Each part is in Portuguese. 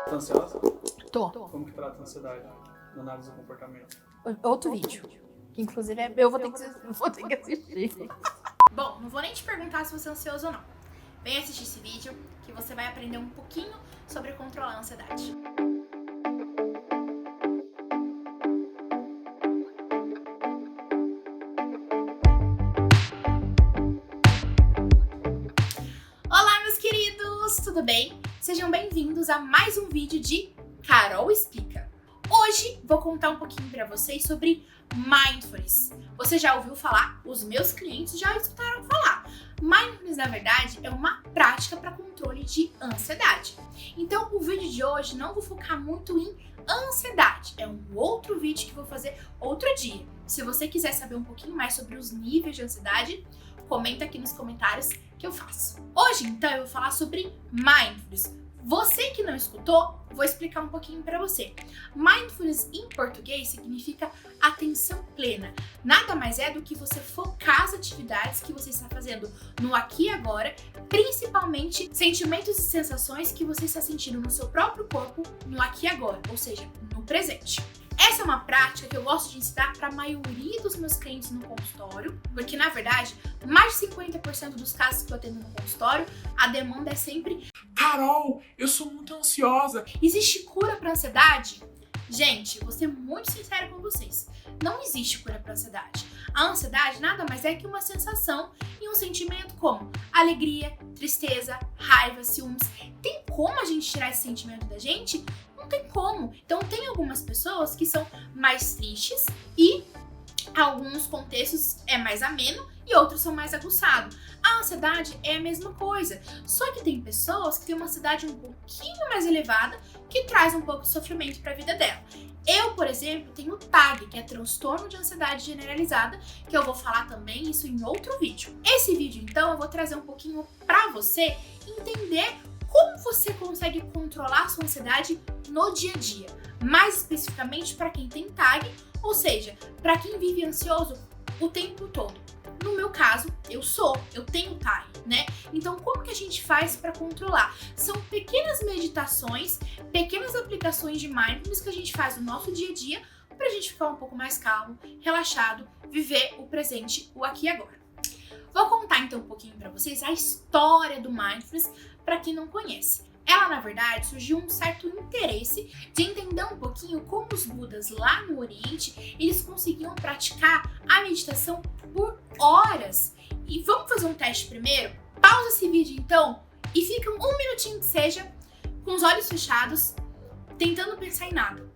Tá ansiosa? Tô. Como que trata a ansiedade? Na análise do comportamento. Outro vídeo. Que inclusive eu vou ter que assistir. Bom, não vou nem te perguntar se você é ansioso ou não. Vem assistir esse vídeo que você vai aprender um pouquinho sobre controlar a ansiedade. Olá, meus queridos! Tudo bem? Sejam bem-vindos a mais um vídeo de Carol Explica. Hoje vou contar um pouquinho pra vocês sobre Mindfulness. Você já ouviu falar? Os meus clientes já escutaram falar. Mindfulness, na verdade, é uma prática para controle de ansiedade. Então, o vídeo de hoje não vou focar muito em ansiedade. É um outro vídeo que vou fazer outro dia. Se você quiser saber um pouquinho mais sobre os níveis de ansiedade, comenta aqui nos comentários que eu faço. Hoje, então, eu vou falar sobre Mindfulness. Você que não escutou, vou explicar um pouquinho para você. Mindfulness em português significa atenção plena. Nada mais é do que você focar as atividades que você está fazendo no aqui e agora, principalmente sentimentos e sensações que você está sentindo no seu próprio corpo no aqui e agora, ou seja, no presente. Essa é uma prática que eu gosto de ensinar para a maioria dos meus clientes no consultório, porque na verdade, mais de 50% dos casos que eu atendo no consultório, a demanda é sempre: Carol, eu sou muito ansiosa. existe cura para ansiedade? Gente, vou ser muito sincera com vocês. Não existe cura para ansiedade. A ansiedade nada mais é que uma sensação e um sentimento como alegria, tristeza, raiva, ciúmes. Tem como a gente tirar esse sentimento da gente? Não tem como. Então tem algumas pessoas que são mais tristes e alguns contextos é mais ameno e outros são mais aguçados. A ansiedade é a mesma coisa, só que tem pessoas que têm uma ansiedade um pouquinho mais elevada que traz um pouco de sofrimento para a vida dela. Eu, por exemplo, tenho TAG, que é transtorno de ansiedade generalizada, que eu vou falar também isso em outro vídeo. Esse vídeo, então, eu vou trazer um pouquinho para você entender como você consegue controlar a sua ansiedade no dia a dia. Mais especificamente para quem tem TAG, ou seja, para quem vive ansioso o tempo todo. No meu caso, eu tenho TAG, né? Então, como que a gente faz para controlar? São pequenas meditações, pequenas aplicações de mindfulness que a gente faz no nosso dia a dia para a gente ficar um pouco mais calmo, relaxado, viver o presente, o aqui e agora. Vou contar então um pouquinho para vocês a história do mindfulness para quem não conhece. Ela, na verdade, surgiu um certo interesse de entender um pouquinho como os Budas lá no Oriente, eles conseguiam praticar a meditação por horas. E vamos fazer um teste primeiro? Pausa esse vídeo então e fica um minutinho que seja com os olhos fechados, tentando pensar em nada.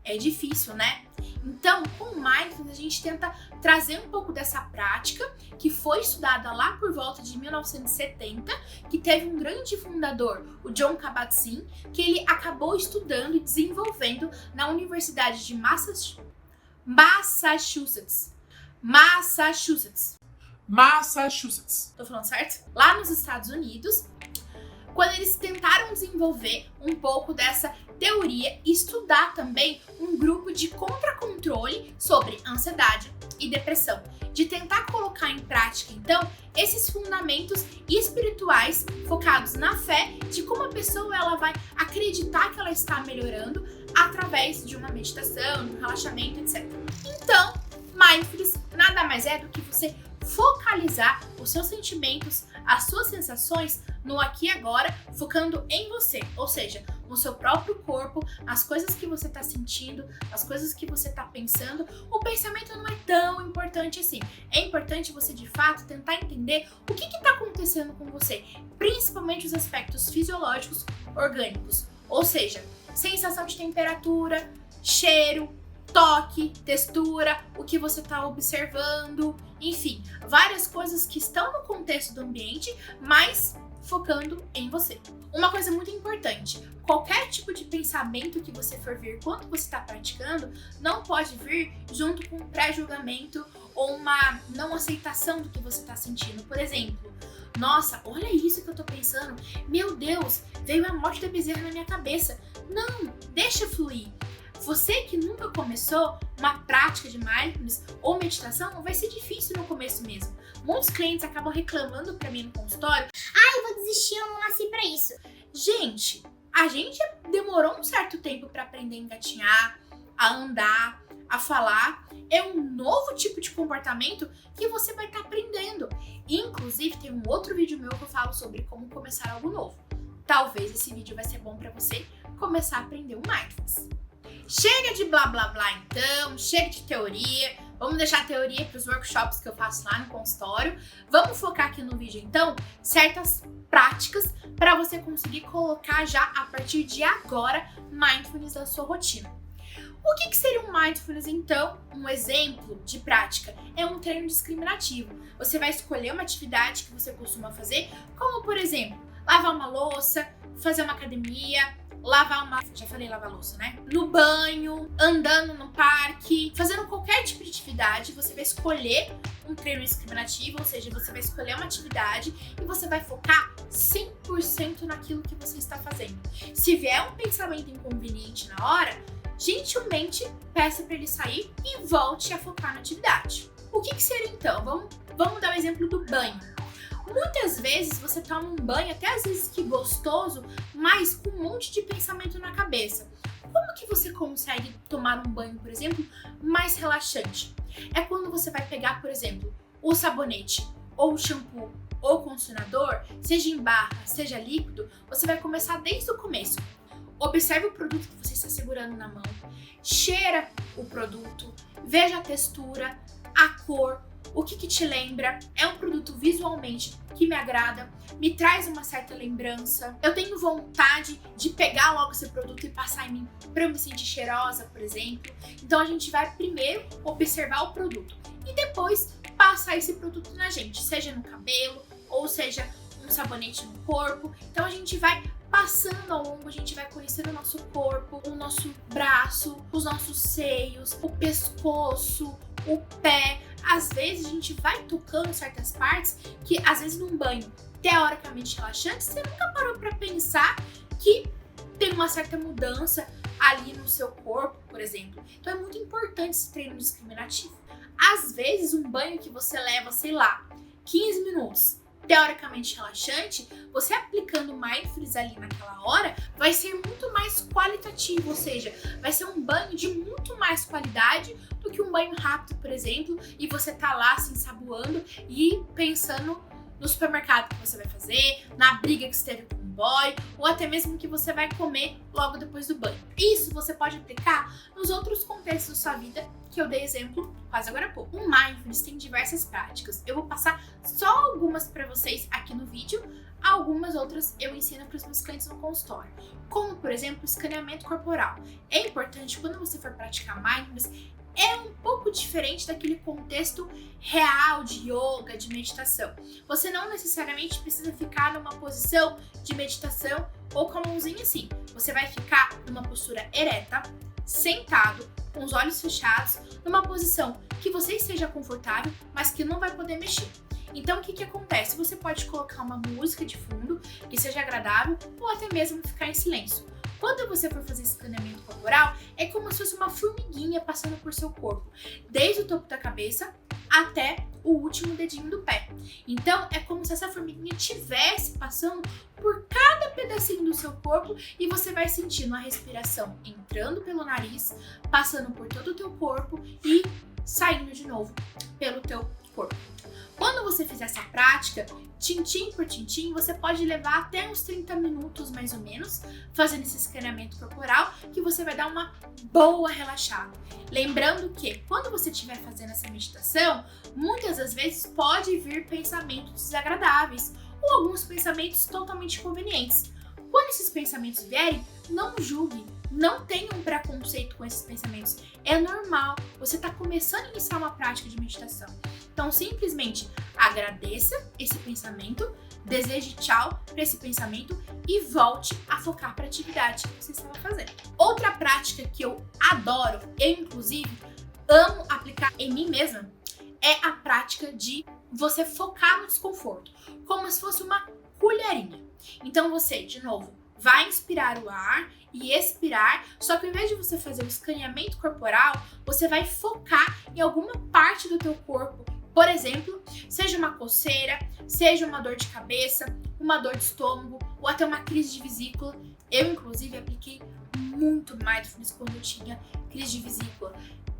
É difícil, né? Então, com o Mindfulness, a gente tenta trazer um pouco dessa prática que foi estudada lá por volta de 1970, que teve um grande fundador, o Jon Kabat-Zinn, que ele acabou estudando e desenvolvendo na Universidade de Massachusetts. Tô falando certo? Lá nos Estados Unidos, quando eles tentaram desenvolver um pouco dessa teoria e estudar também um grupo de contracontrole sobre ansiedade e depressão, de tentar colocar em prática, então, esses fundamentos espirituais focados na fé de como a pessoa ela vai acreditar que ela está melhorando através de uma meditação, de um relaxamento, etc. Então, Mindfulness nada mais é do que você focalizar os seus sentimentos, as suas sensações no aqui e agora, focando em você, ou seja, no seu próprio corpo, as coisas que você está sentindo, as coisas que você está pensando. O pensamento não é tão importante assim. É importante você, de fato, tentar entender o que está acontecendo com você, principalmente os aspectos fisiológicos orgânicos, ou seja, sensação de temperatura, cheiro, toque, textura, o que você está observando, enfim, várias coisas que estão no contexto do ambiente, mas focando em você. Uma coisa muito importante, qualquer tipo de pensamento que você for vir quando você está praticando, não pode vir junto com um pré-julgamento ou uma não aceitação do que você está sentindo. Por exemplo, nossa, olha isso que eu tô pensando, meu Deus, veio a morte da bezerra na minha cabeça. Não, deixa fluir. Você que nunca começou uma prática de mindfulness ou meditação, vai ser difícil no começo mesmo. Muitos clientes acabam reclamando pra mim no consultório: Eu vou desistir, eu não nasci pra isso. gente, a gente demorou um certo tempo pra aprender a engatinhar, a andar, a falar. É um novo tipo de comportamento que você vai estar aprendendo. Inclusive, tem um outro vídeo meu que eu falo sobre como começar algo novo. Talvez esse vídeo vai ser bom pra você começar a aprender o mindfulness. Chega de blá blá blá então, chega de teoria. Vamos deixar a teoria para os workshops que eu faço lá no consultório. Vamos focar aqui no vídeo então certas práticas para você conseguir colocar já a partir de agora mindfulness na sua rotina. O que seria um mindfulness então? Um exemplo de prática é um treino discriminativo. Você vai escolher uma atividade que você costuma fazer, como por exemplo, lavar uma louça, fazer uma academia, já falei lavar louça, né? No banho, andando no parque, fazendo qualquer tipo de atividade, você vai escolher um treino discriminativo, ou seja, você vai escolher uma atividade e você vai focar 100% naquilo que você está fazendo. Se vier um pensamento inconveniente na hora, gentilmente peça para ele sair e volte a focar na atividade. O que seria então? Vamos dar o exemplo do banho. Muitas vezes você toma um banho, até às vezes que gostoso, mas com um monte de pensamento na cabeça. Como que você consegue tomar um banho, por exemplo, mais relaxante? É quando você vai pegar, por exemplo, o sabonete, ou o shampoo, ou o condicionador, seja em barra, seja líquido, você vai começar desde o começo. Observe o produto que você está segurando na mão, cheira o produto, veja a textura, a cor, o que te lembra. É um produto visualmente que me agrada, me traz uma certa lembrança. Eu tenho vontade de pegar logo esse produto e passar em mim para eu me sentir cheirosa, por exemplo. Então a gente vai primeiro observar o produto e depois passar esse produto na gente, seja no cabelo ou seja um sabonete no corpo. Então a gente vai passando ao longo, a gente vai conhecendo o nosso corpo, o nosso braço, os nossos seios, o pescoço, o pé. Às vezes a gente vai tocando certas partes que, às vezes, num banho teoricamente relaxante, você nunca parou para pensar que tem uma certa mudança ali no seu corpo, por exemplo. Então é muito importante esse treino discriminativo. Às vezes, um banho que você leva, sei lá, 15 minutos, teoricamente relaxante, você aplicando mindfulness ali naquela hora, vai ser muito mais qualitativo, ou seja, vai ser um banho de muito mais qualidade do que um banho rápido, por exemplo, e você tá lá se ensaboando e pensando no supermercado que você vai fazer, na briga que você teve com o boy, ou até mesmo que você vai comer logo depois do banho. Isso você pode aplicar nos outros contextos da sua vida, que eu dei exemplo quase agora há pouco. O mindfulness tem diversas práticas. Eu vou passar só algumas para vocês aqui no vídeo, algumas outras eu ensino para os meus clientes no consultório. Como, por exemplo, o escaneamento corporal. É importante, quando você for praticar mindfulness, é um pouco diferente daquele contexto real de yoga, de meditação. Você não necessariamente precisa ficar numa posição de meditação ou com a mãozinha assim. Você vai ficar numa postura ereta, sentado, com os olhos fechados, numa posição que você esteja confortável, mas que não vai poder mexer. Então, o que acontece? Você pode colocar uma música de fundo que seja agradável ou até mesmo ficar em silêncio. Quando você for fazer escaneamento corporal, é como se fosse uma formiguinha passando por seu corpo, desde o topo da cabeça até o último dedinho do pé. Então, é como se essa formiguinha estivesse passando por cada pedacinho do seu corpo e você vai sentindo a respiração entrando pelo nariz, passando por todo o teu corpo e saindo de novo pelo teu corpo. Quando você fizer essa prática, tintim por tintim, você pode levar até uns 30 minutos mais ou menos, fazendo esse escaneamento corporal, que você vai dar uma boa relaxada. Lembrando que quando você estiver fazendo essa meditação, muitas das vezes pode vir pensamentos desagradáveis ou alguns pensamentos totalmente inconvenientes. Quando esses pensamentos vierem, não julgue, não tenha um preconceito com esses pensamentos. É normal, você está começando a iniciar uma prática de meditação. Então, simplesmente agradeça esse pensamento, deseje tchau para esse pensamento e volte a focar para a atividade que você estava fazendo. Outra prática que eu adoro, eu inclusive amo aplicar em mim mesma, é a prática de você focar no desconforto, como se fosse uma colherinha. Então você, de novo, vai inspirar o ar e expirar, só que ao invés de você fazer o escaneamento corporal, você vai focar em alguma parte do teu corpo. Por exemplo, seja uma coceira, seja uma dor de cabeça, uma dor de estômago ou até uma crise de vesícula. Eu, inclusive, apliquei muito mindfulness quando eu tinha crise de vesícula.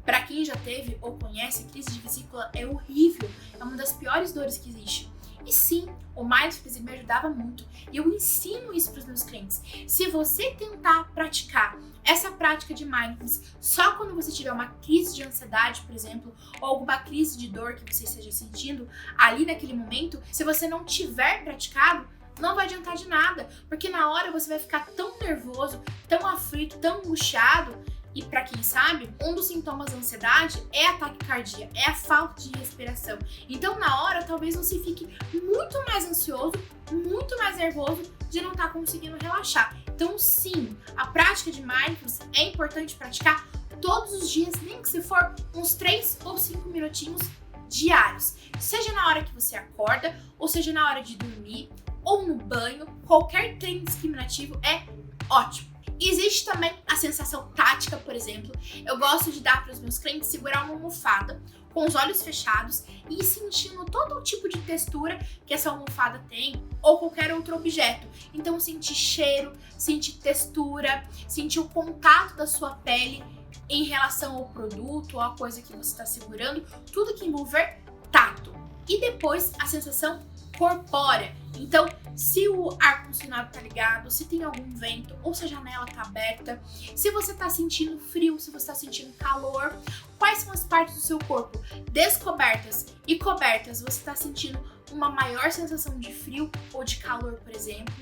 Para quem já teve ou conhece, crise de vesícula é horrível, é uma das piores dores que existe. E sim, o mindfulness me ajudava muito e eu ensino isso para os meus clientes. Se você tentar praticar essa prática de mindfulness só quando você tiver uma crise de ansiedade, por exemplo, ou alguma crise de dor que você esteja sentindo ali naquele momento, se você não tiver praticado, não vai adiantar de nada, porque na hora você vai ficar tão nervoso, tão aflito, tão angustiado. E para quem sabe, um dos sintomas da ansiedade é a taquicardia, é a falta de respiração. Então, na hora, talvez você fique muito mais ansioso, muito mais nervoso de não estar conseguindo relaxar. Então, sim, a prática de mindfulness é importante praticar todos os dias, nem que se for uns 3 ou 5 minutinhos diários. Seja na hora que você acorda, ou seja na hora de dormir, ou no banho, qualquer treino discriminativo é ótimo. Existe também a sensação tática, por exemplo. Eu gosto de dar para os meus clientes segurar uma almofada com os olhos fechados e ir sentindo todo o tipo de textura que essa almofada tem ou qualquer outro objeto. Então, sentir cheiro, sentir textura, sentir o contato da sua pele em relação ao produto ou à coisa que você está segurando, tudo que envolver tato. E depois, a sensação corpórea. Então, se o ar-condicionado tá ligado, se tem algum vento ou se a janela tá aberta, se você tá sentindo frio, se você tá sentindo calor, quais são as partes do seu corpo descobertas e cobertas, você tá sentindo uma maior sensação de frio ou de calor, por exemplo.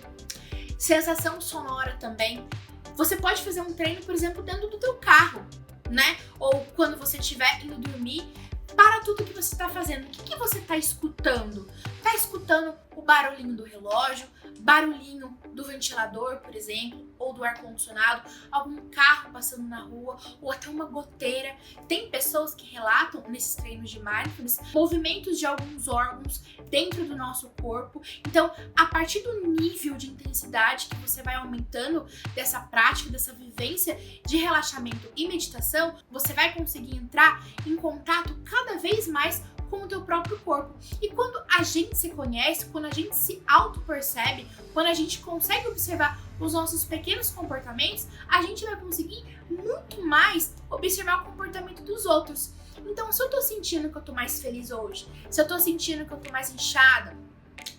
Sensação sonora também. Você pode fazer um treino, por exemplo, dentro do teu carro, né? Ou quando você estiver indo dormir, para tudo que você está fazendo. O que você está escutando? Está escutando o barulhinho do relógio, barulhinho do ventilador, por exemplo, ou do ar-condicionado, algum carro passando na rua, ou até uma goteira. Tem pessoas que relatam nesses treinos de mindfulness movimentos de alguns órgãos dentro do nosso corpo. Então, a partir do nível de intensidade que você vai aumentando dessa prática, dessa vivência de relaxamento e meditação, você vai conseguir entrar em contato cada vez mais com o teu próprio corpo. E quando a gente se conhece, quando a gente se auto-percebe, quando a gente consegue observar os nossos pequenos comportamentos, a gente vai conseguir muito mais observar o comportamento dos outros. Então, se eu tô sentindo que eu tô mais feliz hoje, se eu tô sentindo que eu tô mais inchada,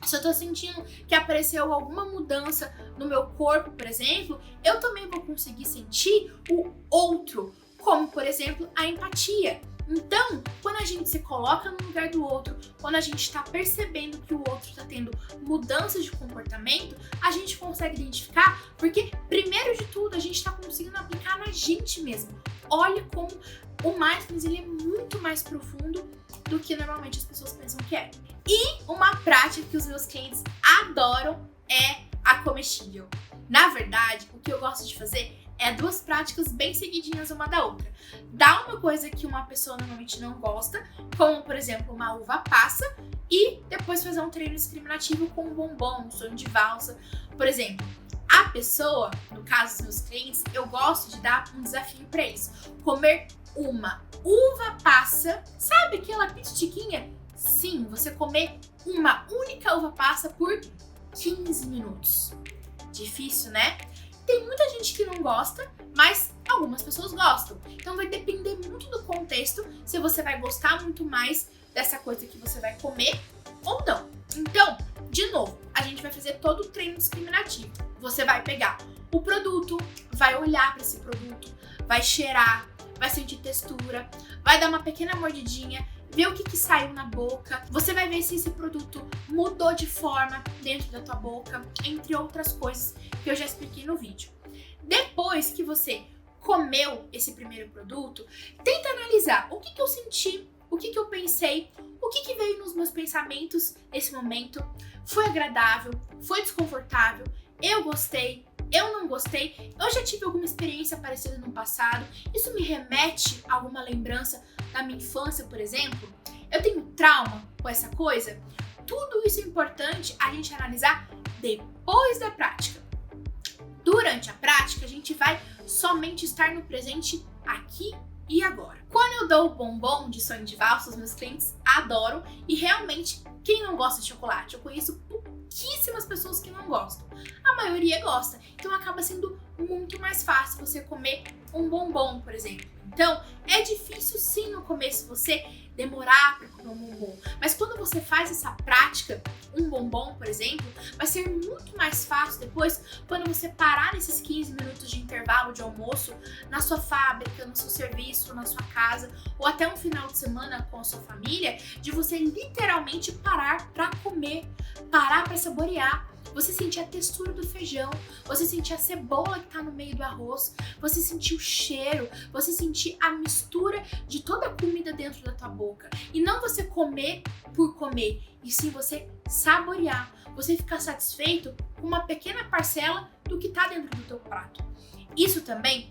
se eu tô sentindo que apareceu alguma mudança no meu corpo, por exemplo, eu também vou conseguir sentir o outro, como, por exemplo, a empatia. Então, quando a gente se coloca no lugar do outro, quando a gente está percebendo que o outro está tendo mudanças de comportamento, a gente consegue identificar, porque, primeiro de tudo, a gente está conseguindo aplicar na gente mesmo. Olha como o mindfulness ele é muito mais profundo do que normalmente as pessoas pensam que é. E uma prática que os meus clientes adoram é a comestível. Na verdade, o que eu gosto de fazer é 2 práticas bem seguidinhas uma da outra. Dá uma coisa que uma pessoa normalmente não gosta, como por exemplo uma uva passa, e depois fazer um treino discriminativo com um bombom, um sonho de valsa. Por exemplo, a pessoa, no caso dos meus clientes, eu gosto de dar um desafio para eles. Comer uma uva passa, sabe aquela pitiquinha? Sim, você comer uma única uva passa por 15 minutos. Difícil, né? Tem muita gente que não gosta, mas algumas pessoas gostam. Então vai depender muito do contexto se você vai gostar muito mais dessa coisa que você vai comer ou não. Então, de novo, a gente vai fazer todo o treino discriminativo. Você vai pegar o produto, vai olhar para esse produto, vai cheirar, vai sentir textura, vai dar uma pequena mordidinha, ver o que saiu na boca. Você vai ver se esse produto mudou de forma dentro da tua boca, entre outras coisas que eu já expliquei no vídeo. Depois que você comeu esse primeiro produto, tenta analisar o que eu senti, o que eu pensei, o que veio nos meus pensamentos nesse momento. Foi agradável? Foi desconfortável? Eu gostei? Eu não gostei? Eu já tive alguma experiência parecida no passado? Isso me remete a alguma lembrança da minha infância, por exemplo? Eu tenho trauma com essa coisa? Tudo isso é importante a gente analisar depois da prática. Durante a prática, a gente vai somente estar no presente aqui e agora. Quando eu dou o bombom de sonho de valsa, os meus clientes adoram e realmente, quem não gosta de chocolate? Eu conheço pouquíssimas pessoas que não gostam. A maioria gosta. Então acaba sendo muito mais fácil você comer um bombom, por exemplo. Então, é difícil sim no começo você demorar para comer um bombom. Mas quando você faz essa prática, um bombom, por exemplo, vai ser muito mais fácil depois quando você parar nesses 15 minutos de intervalo de almoço na sua fábrica, no seu serviço, na sua casa ou até um final de semana com a sua família, de você literalmente parar para comer, parar para saborear. Você sentir a textura do feijão, você sentir a cebola que tá no meio do arroz, você sentir o cheiro, você sentir a mistura de toda a comida dentro da tua boca. E não você comer por comer, e sim você saborear, você ficar satisfeito com uma pequena parcela do que tá dentro do teu prato. Isso também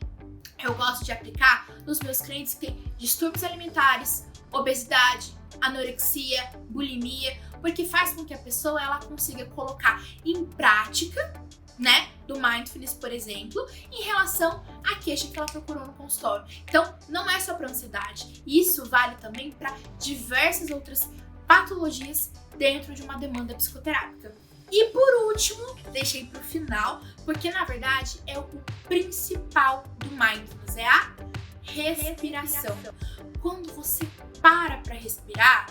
eu gosto de aplicar nos meus clientes que têm distúrbios alimentares, obesidade, anorexia, bulimia, porque faz com que a pessoa ela consiga colocar em prática, né, do mindfulness, por exemplo, em relação à queixa que ela procurou no consultório. Então, não é só para ansiedade. Isso vale também para diversas outras patologias dentro de uma demanda psicoterápica. E por último, deixei para o final, porque na verdade é o principal do mindfulness, é a respiração. Quando você para respirar,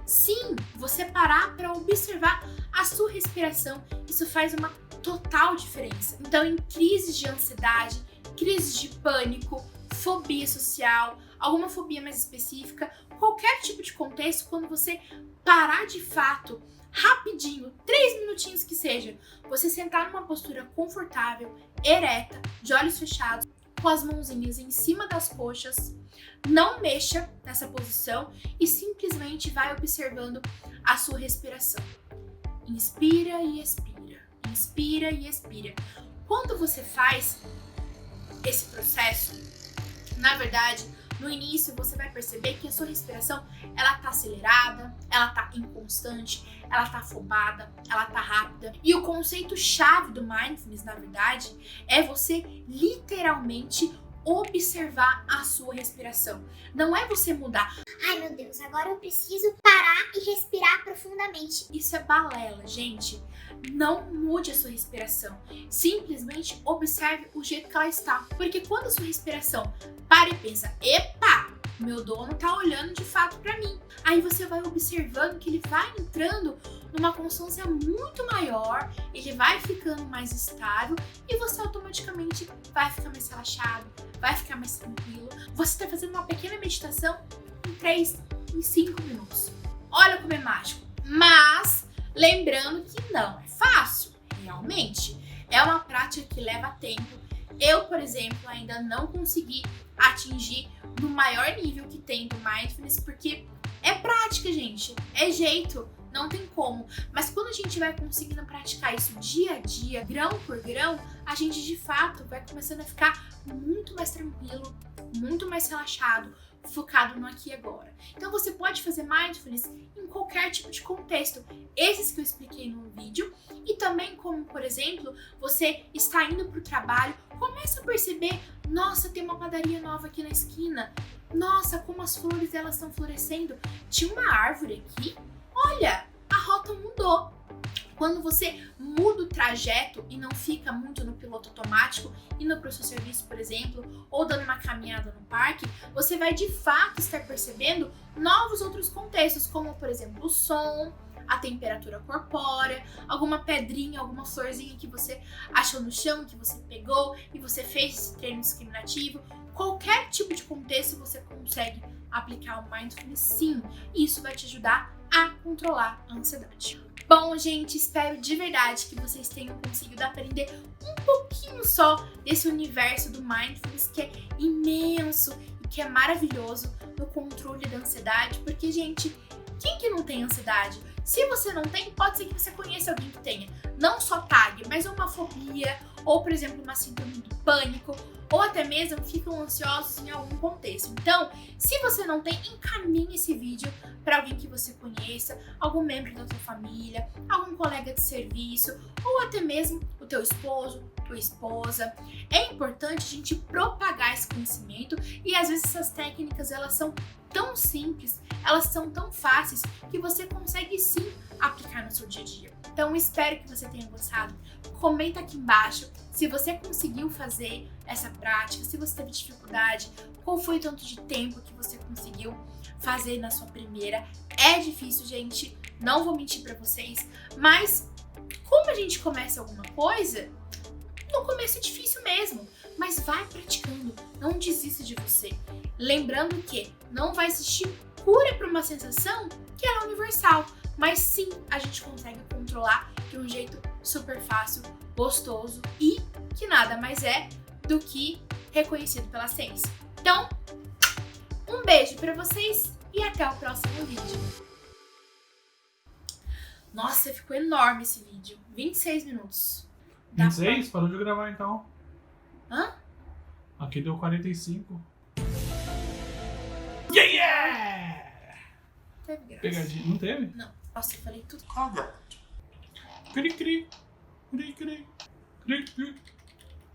sim, você parar para observar a sua respiração, isso faz uma total diferença. Então, em crises de ansiedade, crises de pânico, fobia social, alguma fobia mais específica, qualquer tipo de contexto, quando você parar de fato, rapidinho, 3 minutinhos que seja, você sentar numa postura confortável, ereta, de olhos fechados, com as mãozinhas em cima das coxas, não mexa nessa posição e simplesmente vai observando a sua respiração. Inspira e expira, inspira e expira. Quando você faz esse processo, na verdade, no início você vai perceber que a sua respiração, ela tá acelerada, ela tá inconstante, ela tá afobada, ela tá rápida. E o conceito chave do mindfulness, na verdade, é você literalmente observar a sua respiração. Não é você mudar. Ai meu Deus, agora eu preciso parar e respirar profundamente. Isso é balela, gente. Não mude a sua respiração. Simplesmente observe o jeito que ela está. Porque quando a sua respiração para e pensa, epa, meu dono tá olhando de fato para mim. Aí você vai observando que ele vai entrando numa constância muito maior, ele vai ficando mais estável e você automaticamente vai ficar mais relaxado, vai ficar mais tranquilo. Você está fazendo uma pequena meditação em 3, em 5 minutos. Olha como é mágico. Mas lembrando que não é fácil, realmente. É uma prática que leva tempo. Eu, por exemplo, ainda não consegui atingir no maior nível que tem do mindfulness, porque é prática, gente. É jeito. Não tem como, mas quando a gente vai conseguindo praticar isso dia a dia, grão por grão, a gente de fato vai começando a ficar muito mais tranquilo, muito mais relaxado, focado no aqui e agora. Então você pode fazer mindfulness em qualquer tipo de contexto, esses que eu expliquei no vídeo, e também como, por exemplo, você está indo para o trabalho, começa a perceber, nossa, tem uma padaria nova aqui na esquina, nossa, como as flores elas estão florescendo, tinha uma árvore aqui. Olha, a rota mudou. Quando você muda o trajeto e não fica muito no piloto automático, indo para o seu serviço, por exemplo, ou dando uma caminhada no parque, você vai de fato estar percebendo novos outros contextos, como por exemplo o som, a temperatura corpórea, alguma pedrinha, alguma florzinha que você achou no chão, que você pegou e você fez esse treino discriminativo. Qualquer tipo de contexto você consegue aplicar o mindfulness, sim, e isso vai te ajudar a controlar a ansiedade. Bom, gente, espero de verdade que vocês tenham conseguido aprender um pouquinho só desse universo do mindfulness, que é imenso e que é maravilhoso no controle da ansiedade, porque, gente, quem que não tem ansiedade? Se você não tem, pode ser que você conheça alguém que tenha. Não só TAG, mas uma fobia, ou, por exemplo, uma síndrome do pânico, ou até mesmo ficam ansiosos em algum contexto. Então, se você não tem, encaminhe esse vídeo para alguém que você conheça, algum membro da sua família, algum colega de serviço, ou até mesmo o teu esposo, ou esposa. É importante a gente propagar esse conhecimento e às vezes essas técnicas elas são tão simples, elas são tão fáceis que você consegue sim aplicar no seu dia a dia. Então espero que você tenha gostado. Comenta aqui embaixo se você conseguiu fazer essa prática, se você teve dificuldade, qual foi o tanto de tempo que você conseguiu fazer na sua primeira. É difícil, gente, não vou mentir pra vocês, mas como a gente começa alguma coisa, no começo é difícil mesmo, mas vai praticando, não desista de você. Lembrando que não vai existir cura para uma sensação que ela é universal, mas sim a gente consegue controlar de um jeito super fácil, gostoso e que nada mais é do que reconhecido pela ciência. Então, um beijo para vocês e até o próximo vídeo. Nossa, ficou enorme esse vídeo. 26 minutos. Dá 26? Parou de gravar então. Hã? Aqui deu 45. Yeah! Teve graça. Pegadinha. Não teve? Não. Nossa, eu falei tudo. Cri, cri. Cri, cri. Cri, cri.